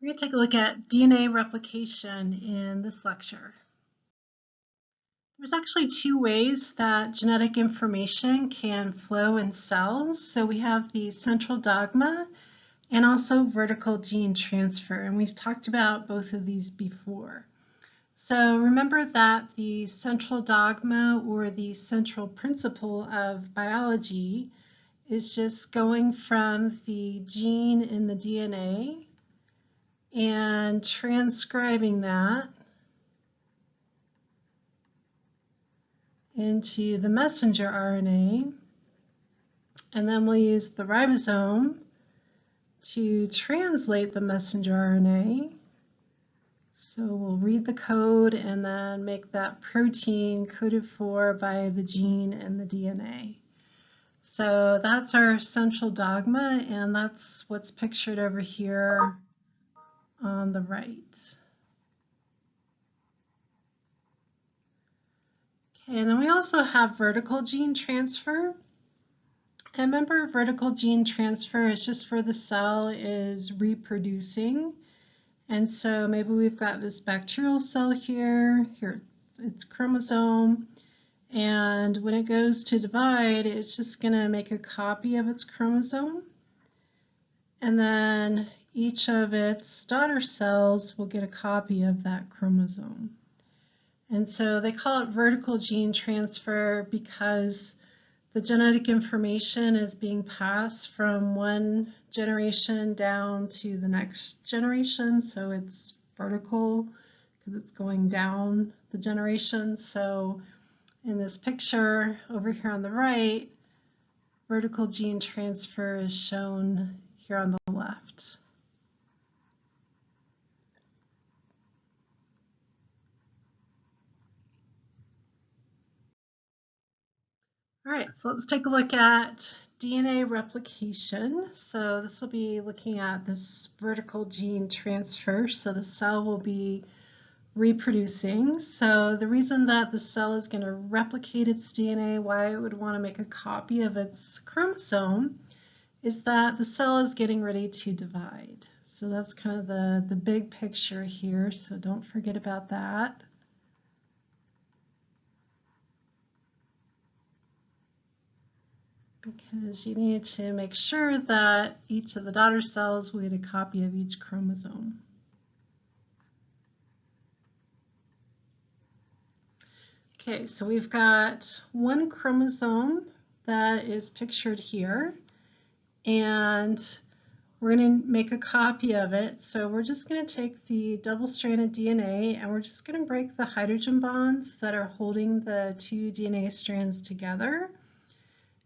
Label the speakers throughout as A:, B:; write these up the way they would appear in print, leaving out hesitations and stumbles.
A: We're going to take a look at DNA replication in this lecture. There's actually two ways that genetic information can flow in cells. So we have the central dogma and also vertical gene transfer, and we've talked about both of these before. So remember that the central dogma or the central principle of biology is just going from the gene in the DNA and transcribing that into the messenger RNA, and then we'll use the ribosome to translate the messenger RNA. So we'll read the code and then make that protein coded for by the gene and the DNA. So that's our central dogma, and that's what's pictured over here on the right. Okay, and then we also have vertical gene transfer. And remember, vertical gene transfer is just where the cell is reproducing. And so maybe we've got this bacterial cell here, its chromosome, and when it goes to divide, it's just going to make a copy of its chromosome. And then each of its daughter cells will get a copy of that chromosome. And so they call it vertical gene transfer because the genetic information is being passed from one generation down to the next generation. So it's vertical because it's going down the generation. So in this picture over here on the right, vertical gene transfer is shown here on the left. All right, so let's take a look at DNA replication. So this will be looking at this vertical gene transfer. So the cell will be reproducing. So the reason that the cell is going to replicate its DNA, why it would want to make a copy of its chromosome, is that the cell is getting ready to divide. So that's kind of the big picture here. So don't forget about that. Because you need to make sure that each of the daughter cells will get a copy of each chromosome. Okay, so we've got one chromosome that is pictured here, and we're going to make a copy of it. So we're just going to take the double-stranded DNA and we're just going to break the hydrogen bonds that are holding the two DNA strands together.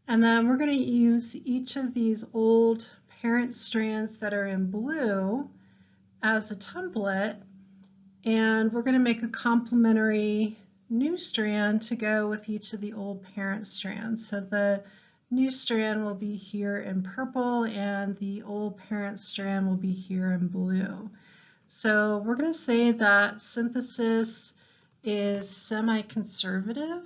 A: And then we're going to use each of these old parent strands that are in blue as a template, and we're going to make a complementary new strand to go with each of the old parent strands. So the new strand will be here in purple and the old parent strand will be here in blue. So we're going to say that synthesis is semi-conservative.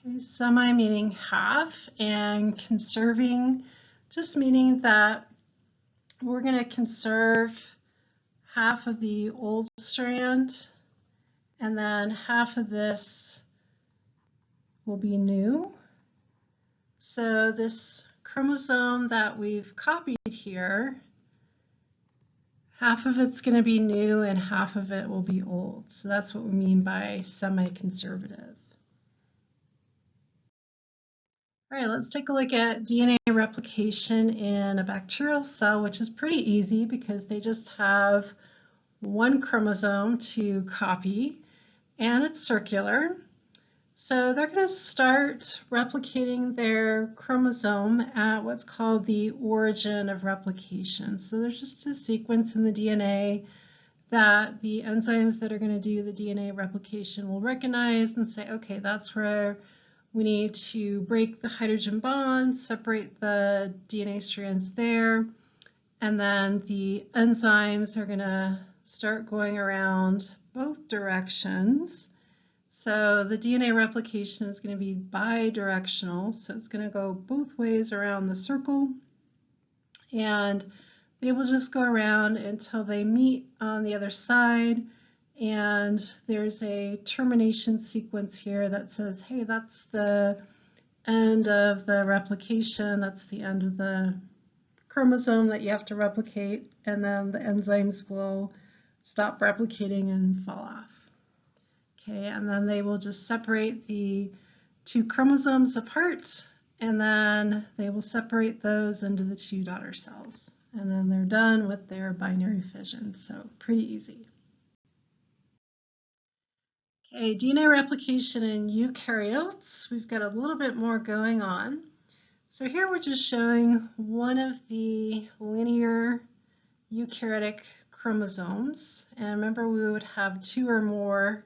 A: Okay, semi meaning half, and conserving just meaning that we're going to conserve half of the old strand, and then half of this will be new. So this chromosome that we've copied here, half of it's going to be new and half of it will be old. So that's what we mean by semi-conservative. All right, let's take a look at DNA replication in a bacterial cell, which is pretty easy because they just have one chromosome to copy, and it's circular. So they're going to start replicating their chromosome at what's called the origin of replication. So there's just a sequence in the DNA that the enzymes that are going to do the DNA replication will recognize and say, okay, that's where we need to break the hydrogen bonds, separate the DNA strands there, and then the enzymes are going to start going around both directions. So the DNA replication is going to be bidirectional, so it's going to go both ways around the circle, and they will just go around until they meet on the other side, and there's a termination sequence here that says, hey, that's the end of the replication, that's the end of the chromosome that you have to replicate, and then the enzymes will stop replicating and fall off. Okay, and then they will just separate the two chromosomes apart, and then they will separate those into the two daughter cells. And then they're done with their binary fission, so pretty easy. Okay, DNA replication in eukaryotes, we've got a little bit more going on. So here we're just showing one of the linear eukaryotic chromosomes. And remember, we would have two or more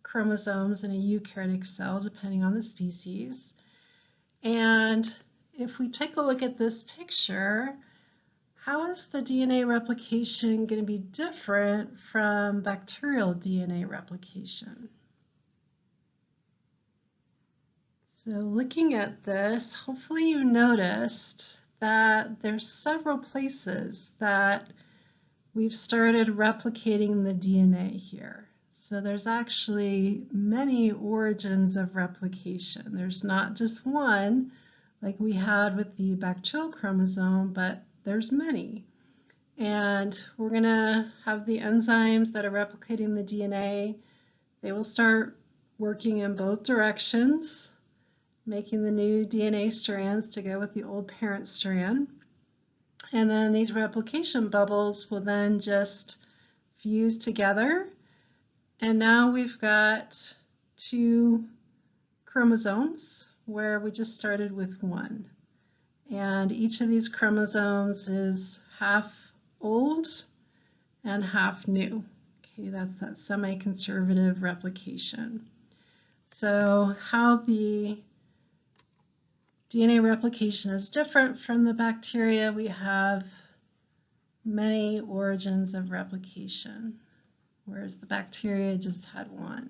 A: chromosomes in a eukaryotic cell, depending on the species. And if we take a look at this picture, how is the DNA replication going to be different from bacterial DNA replication? So looking at this, hopefully you noticed that there's several places that we've started replicating the DNA here. So there's actually many origins of replication. There's not just one like we had with the bacterial chromosome, but there's many. And we're going to have the enzymes that are replicating the DNA. They will start working in both directions, making the new DNA strands to go with the old parent strand. And then these replication bubbles will then just fuse together. And now we've got two chromosomes where we just started with one. And each of these chromosomes is half old and half new. Okay, that's that semi-conservative replication. So how the DNA replication is different from the bacteria, we have many origins of replication, whereas the bacteria just had one.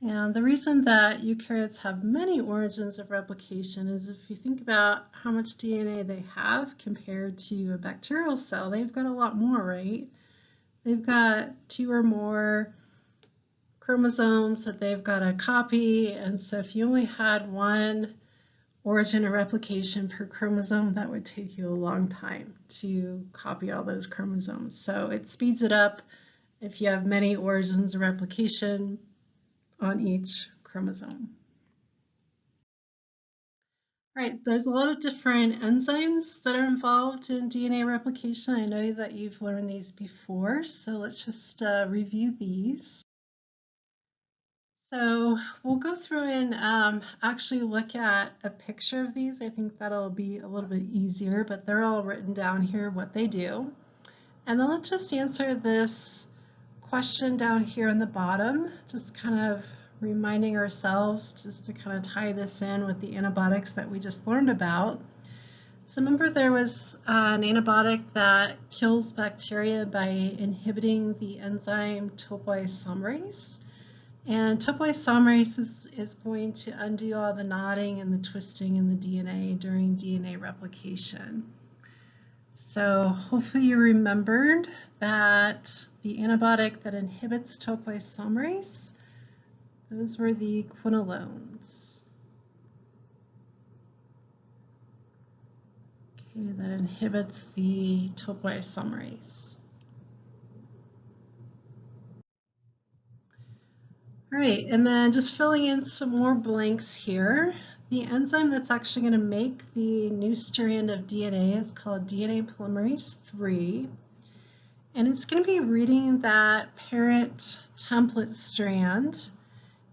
A: And the reason that eukaryotes have many origins of replication is if you think about how much DNA they have compared to a bacterial cell, they've got a lot more, right? They've got two or more chromosomes that they've got to copy, and so if you only had one origin of replication per chromosome, that would take you a long time to copy all those chromosomes. So it speeds it up if you have many origins of replication on each chromosome. All right, there's a lot of different enzymes that are involved in DNA replication. I know that you've learned these before, so let's just review these. So we'll go through and actually look at a picture of these. I think that'll be a little bit easier, but they're all written down here what they do. And then let's just answer this question down here on the bottom, just kind of reminding ourselves just to kind of tie this in with the antibiotics that we just learned about. So remember, there was an antibiotic that kills bacteria by inhibiting the enzyme topoisomerase. And topoisomerase is going to undo all the knotting and the twisting in the DNA during DNA replication. So hopefully you remembered that the antibiotic that inhibits topoisomerase, those were the quinolones. Okay, that inhibits the topoisomerase. All right, and then just filling in some more blanks here. The enzyme that's actually going to make the new strand of DNA is called DNA polymerase III. And it's going to be reading that parent template strand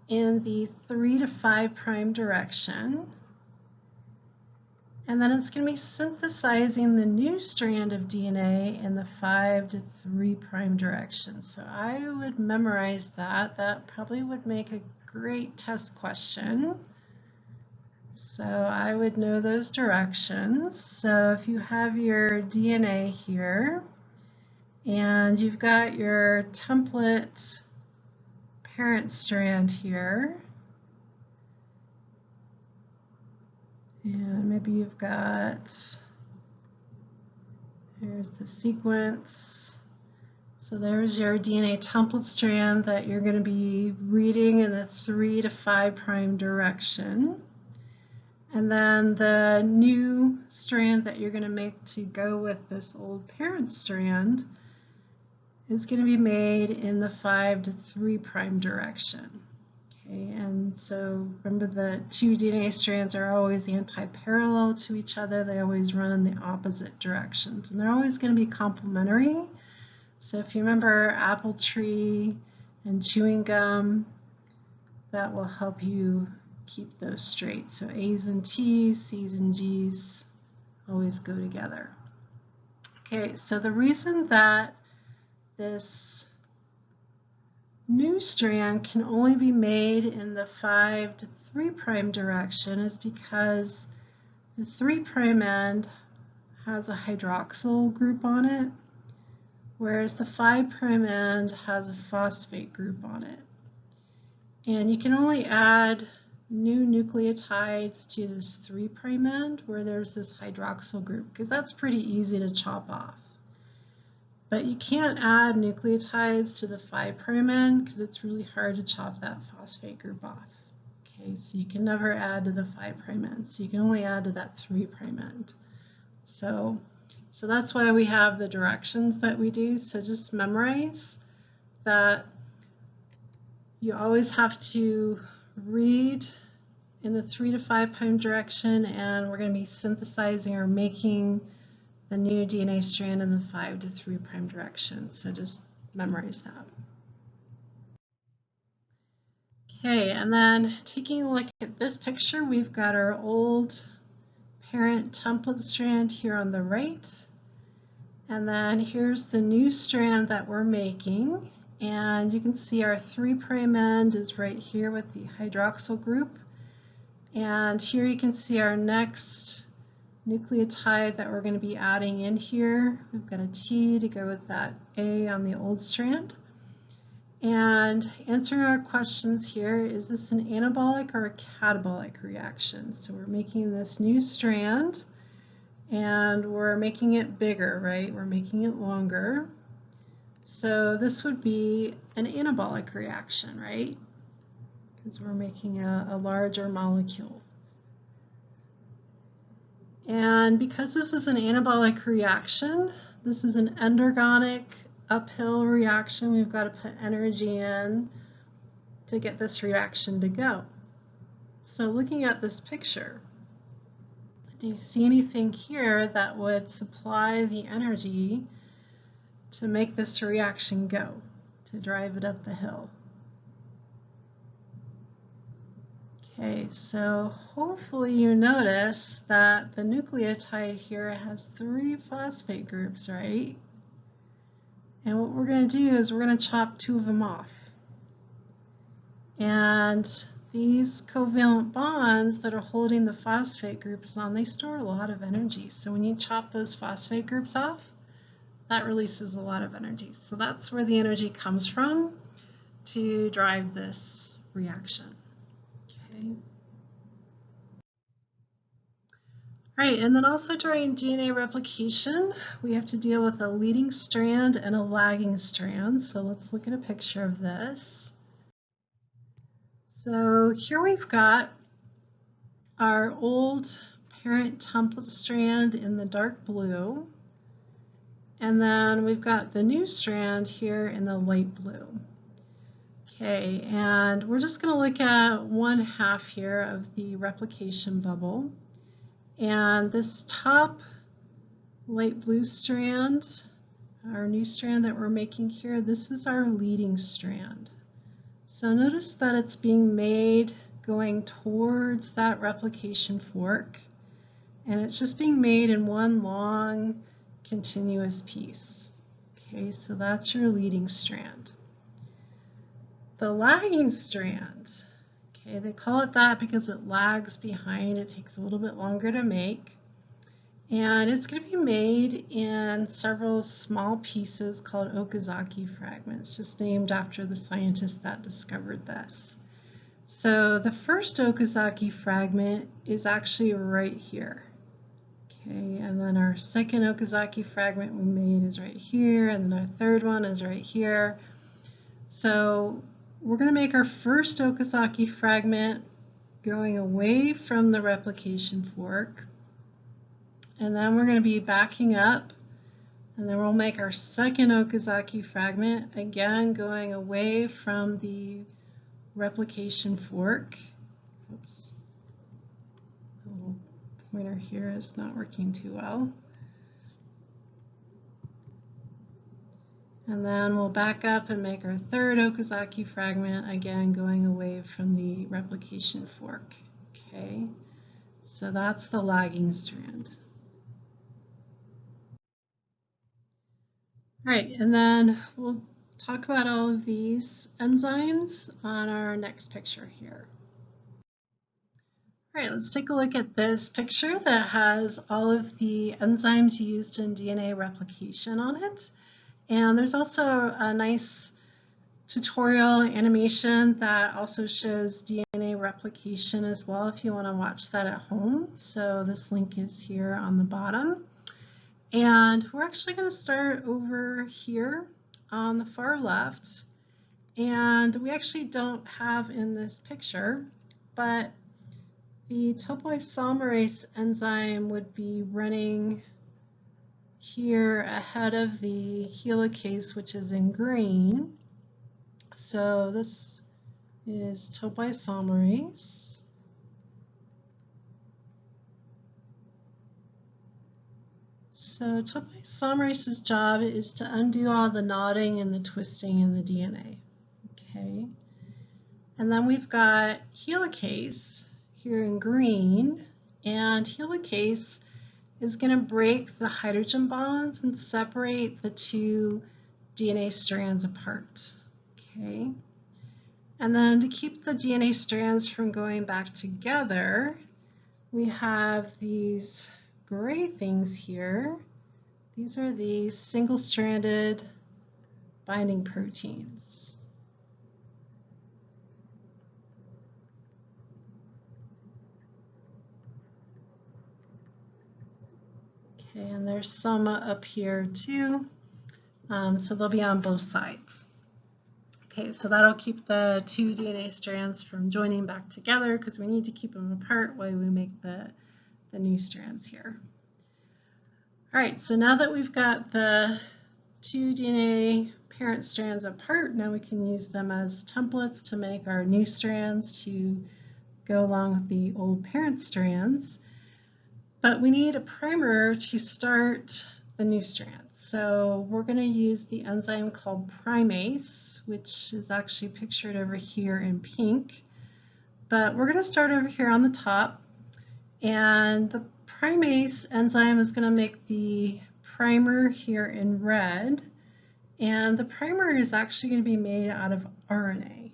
A: in the 3' to 5' direction. And then it's going to be synthesizing the new strand of DNA in the 5' to 3' direction. So I would memorize that. That probably would make a great test question. So I would know those directions. So if you have your DNA here and you've got your template parent strand here, and maybe you've got, here's the sequence. So there's your DNA template strand that you're going to be reading in the 3 to 5 prime direction. And then the new strand that you're going to make to go with this old parent strand is going to be made in the 5 to 3 prime direction. Okay, and so remember the two DNA strands are always anti-parallel to each other. They always run in the opposite directions, and they're always going to be complementary. So if you remember apple tree and chewing gum, that will help you keep those straight. So A's and T's, C's and G's always go together. Okay, so the reason that this new strand can only be made in the 5 to 3 prime direction is because the 3 prime end has a hydroxyl group on it, whereas the 5 prime end has a phosphate group on it. And you can only add new nucleotides to this 3 prime end where there's this hydroxyl group, because that's pretty easy to chop off. But you can't add nucleotides to the 5 prime end because it's really hard to chop that phosphate group off. Okay, so you can never add to the 5 prime end, so you can only add to that 3 prime end. So that's why we have the directions that we do. So just memorize that you always have to read in the 3 to 5 prime direction, and we're going to be synthesizing or making the new DNA strand in the 5 to 3 prime direction. So just memorize that. Okay, and then taking a look at this picture, we've got our old parent template strand here on the right. And then here's the new strand that we're making. And you can see our 3 prime end is right here with the hydroxyl group. And here you can see our next nucleotide that we're going to be adding in here. We've got a T to go with that A on the old strand. And answering our questions here, is this an anabolic or a catabolic reaction? So we're making this new strand and we're making it bigger, right? We're making it longer. So this would be an anabolic reaction, right? Because we're making a larger molecule. And because this is an anabolic reaction, this is an endergonic uphill reaction. We've got to put energy in to get this reaction to go. So looking at this picture, do you see anything here that would supply the energy to make this reaction go, to drive it up the hill? Okay, so hopefully you notice that the nucleotide here has 3 phosphate groups, right? And what we're going to do is we're going to chop 2 of them off. And these covalent bonds that are holding the phosphate groups on, they store a lot of energy. So when you chop those phosphate groups off, that releases a lot of energy. So that's where the energy comes from to drive this reaction. Okay. All right, and then also during DNA replication, we have to deal with a leading strand and a lagging strand. So let's look at a picture of this. So here we've got our old parent template strand in the dark blue, and then we've got the new strand here in the light blue. Okay, and we're just going to look at 1/2 here of the replication bubble. And this top light blue strand, our new strand that we're making here, this is our leading strand. So notice that it's being made going towards that replication fork, and it's just being made in one long continuous piece. Okay, so that's your leading strand. The lagging strand, Okay, they call it that because it lags behind. It takes a little bit longer to make. And it's going to be made in several small pieces called Okazaki fragments, just named after the scientist that discovered this. So the first Okazaki fragment is actually right here. Okay, and then our second Okazaki fragment we made is right here, and then our third one is right here. So we're going to make our first Okazaki fragment going away from the replication fork. And then we're going to be backing up, and then we'll make our second Okazaki fragment, again going away from the replication fork. Oops, the little pointer here is not working too well. And then we'll back up and make our third Okazaki fragment, again going away from the replication fork. Okay, so that's the lagging strand. All right, and then we'll talk about all of these enzymes on our next picture here. All right, let's take a look at this picture that has all of the enzymes used in DNA replication on it. And there's also a nice tutorial animation that also shows DNA replication as well if you want to watch that at home. So this link is here on the bottom. And we're actually going to start over here on the far left. And we actually don't have in this picture, but the topoisomerase enzyme would be running here ahead of the helicase, which is in green. So this is topoisomerase. So topoisomerase's job is to undo all the knotting and the twisting in the DNA. Okay, and then we've got helicase here in green, and helicase is going to break the hydrogen bonds and separate the two DNA strands apart. Okay, and then to keep the DNA strands from going back together, we have these gray things here. These are the single-stranded binding proteins. Okay, and there's some up here too, so they'll be on both sides. Okay, so that'll keep the two DNA strands from joining back together because we need to keep them apart while we make the new strands here. All right, so now that we've got the two DNA parent strands apart, now we can use them as templates to make our new strands to go along with the old parent strands. But we need a primer to start the new strands. So we're going to use the enzyme called primase, which is actually pictured over here in pink. But we're going to start over here on the top, and the primase enzyme is going to make the primer here in red, and the primer is actually going to be made out of RNA.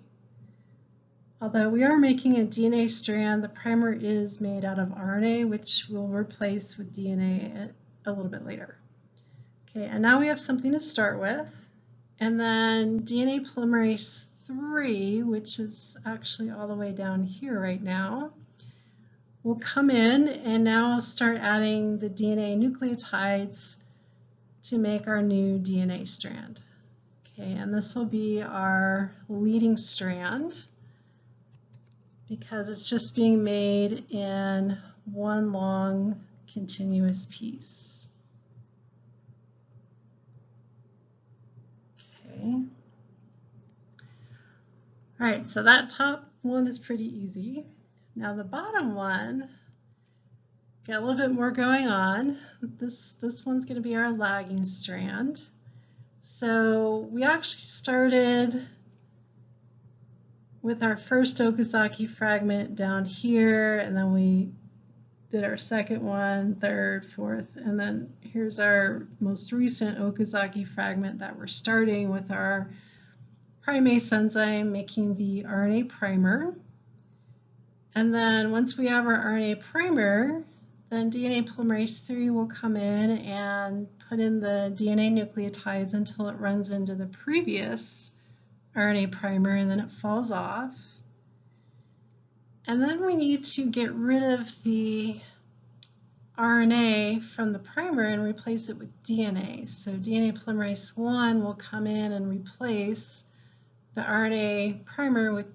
A: Although we are making a DNA strand, the primer is made out of RNA, which we'll replace with DNA a little bit later. Okay, and now we have something to start with, and then DNA polymerase 3, which is actually all the way down here right now, will come in and now start adding the DNA nucleotides to make our new DNA strand. Okay, and this will be our leading strand because it's just being made in one long continuous piece. Okay. All right, so that top one is pretty easy. Now the bottom one, got a little bit more going on. This one's going to be our lagging strand. So we actually started with our first Okazaki fragment down here, and then we did our second one, third, fourth, and then here's our most recent Okazaki fragment that we're starting with our primase enzyme making the RNA primer. And then once we have our RNA primer, then DNA polymerase III will come in and put in the DNA nucleotides until it runs into the previous RNA primer, and then it falls off. And then we need to get rid of the RNA from the primer and replace it with DNA. So DNA polymerase I will come in and replace the RNA primer with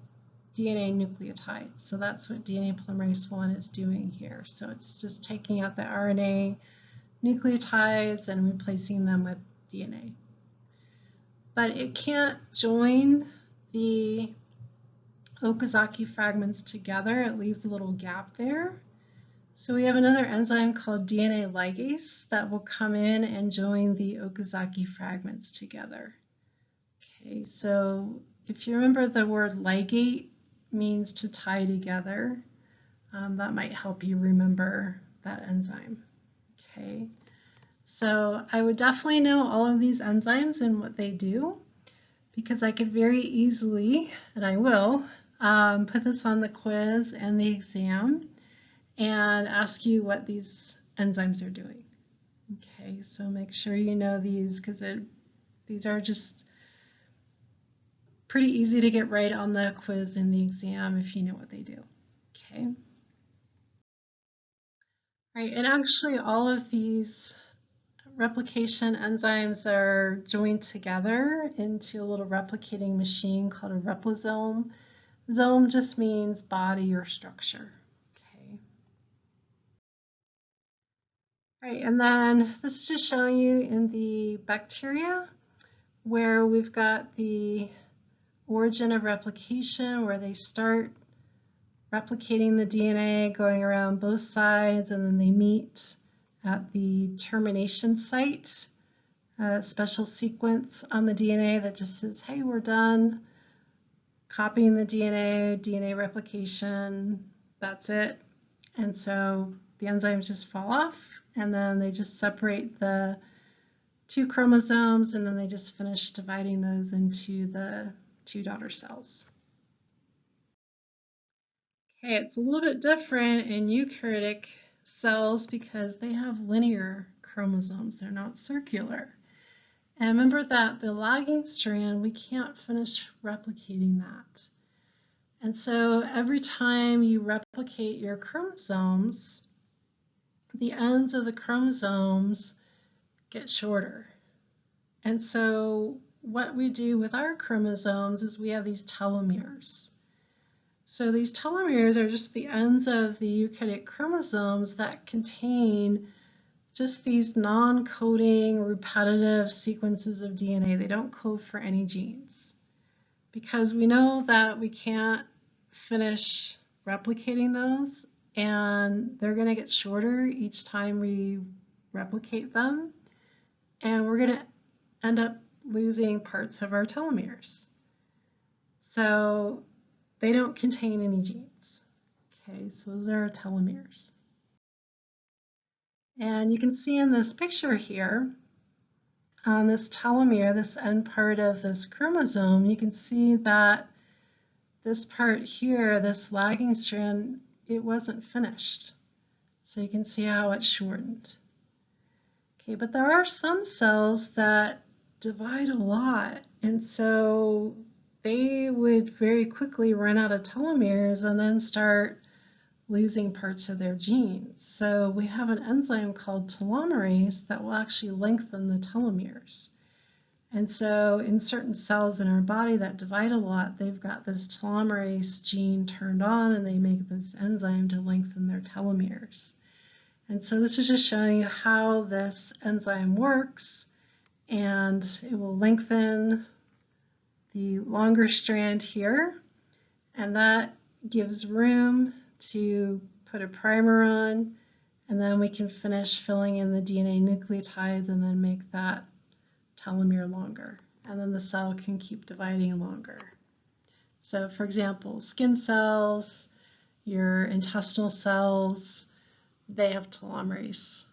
A: DNA nucleotides. So that's what DNA polymerase I is doing here. So it's just taking out the RNA nucleotides and replacing them with DNA. But it can't join the Okazaki fragments together. It leaves a little gap there. So we have another enzyme called DNA ligase that will come in and join the Okazaki fragments together. Okay, so if you remember, the word ligate means to tie together. That might help you remember that enzyme. Okay, so I would definitely know all of these enzymes and what they do, because I could very easily, and I will, put this on the quiz and the exam and ask you what these enzymes are doing. Okay, so make sure you know these, because these are just pretty easy to get right on the quiz and the exam if you know what they do. Okay. All right, and actually all of these replication enzymes are joined together into a little replicating machine called a replisome. Zome just means body or structure. Okay. All right, and then this is just showing you in the bacteria where we've got the origin of replication, where they start replicating the DNA, going around both sides, and then they meet at the termination site, a special sequence on the DNA that just says, hey, we're done copying the DNA replication, that's it. And so the enzymes just fall off, and then they just separate the two chromosomes, and then they just finish dividing those into the two daughter cells. Okay, it's a little bit different in eukaryotic cells because they have linear chromosomes. They're not circular. And remember that the lagging strand, we can't finish replicating that. And so every time you replicate your chromosomes, the ends of the chromosomes get shorter. And so what we do with our chromosomes is we have these telomeres. So these telomeres are just the ends of the eukaryotic chromosomes that contain just these non-coding repetitive sequences of DNA. They don't code for any genes, because we know that we can't finish replicating those, and they're going to get shorter each time we replicate them, and we're going to end up losing parts of our telomeres. So they don't contain any genes. Okay, so those are our telomeres. And you can see in this picture here, on this telomere, this end part of this chromosome, you can see that this part here, this lagging strand, it wasn't finished. So you can see how it's shortened. Okay, but there are some cells that divide a lot, and so they would very quickly run out of telomeres and then start losing parts of their genes. So we have an enzyme called telomerase that will actually lengthen the telomeres. And so in certain cells in our body that divide a lot, they've got this telomerase gene turned on, and they make this enzyme to lengthen their telomeres. And so this is just showing you how this enzyme works, and it will lengthen the longer strand here, and that gives room to put a primer on, and then we can finish filling in the DNA nucleotides and then make that telomere longer, and then the cell can keep dividing longer. So for example, skin cells, your intestinal cells, they have telomerase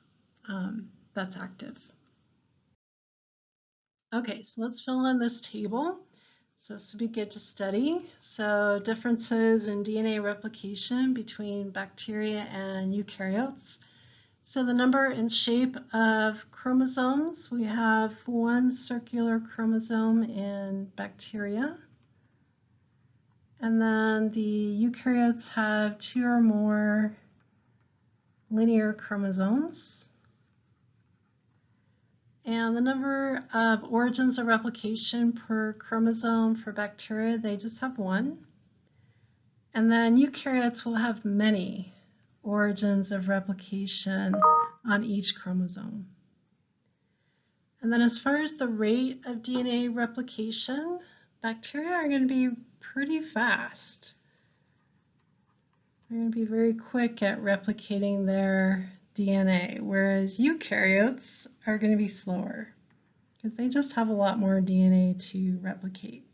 A: that's active. Okay, so let's fill in this table. So this would be good to study. So differences in DNA replication between bacteria and eukaryotes. So the number and shape of chromosomes, we have one circular chromosome in bacteria. And then the eukaryotes have 2 or more linear chromosomes. And the number of origins of replication per chromosome for bacteria, they just have 1. And then eukaryotes will have many origins of replication on each chromosome. And then as far as the rate of DNA replication, bacteria are going to be pretty fast. They're going to be very quick at replicating their DNA, whereas eukaryotes are going to be slower because they just have a lot more DNA to replicate.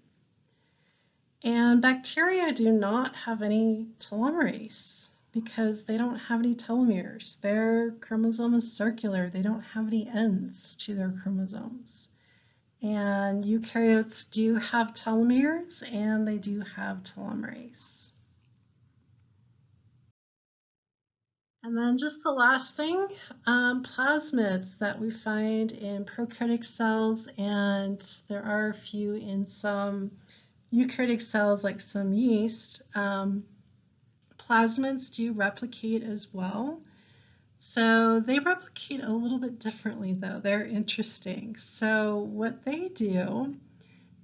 A: And bacteria do not have any telomerase because they don't have any telomeres. Their chromosome is circular. They don't have any ends to their chromosomes. And eukaryotes do have telomeres and they do have telomerase. And then just the last thing, plasmids that we find in prokaryotic cells, and there are a few in some eukaryotic cells like some yeast. Plasmids do replicate as well. So they replicate a little bit differently though. They're interesting. So what they do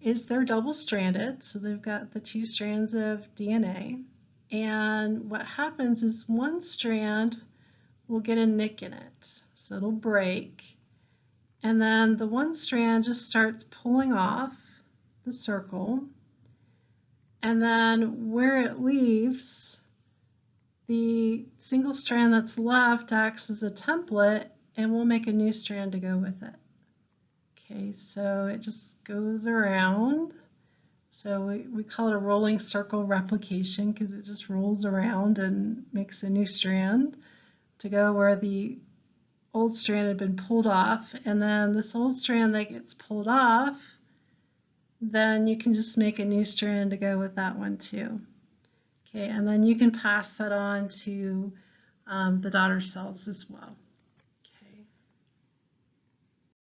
A: is they're double-stranded. So they've got the 2 strands of DNA. And what happens is one strand will get a nick in it. So it'll break. And then the one strand just starts pulling off the circle. And then where it leaves, the single strand that's left acts as a template and we'll make a new strand to go with it. Okay, so it just goes around. So we call it a rolling circle replication because it just rolls around and makes a new strand to go where the old strand had been pulled off. And then this old strand that gets pulled off, then you can just make a new strand to go with that one too. Okay, and then you can pass that on to the daughter cells as well.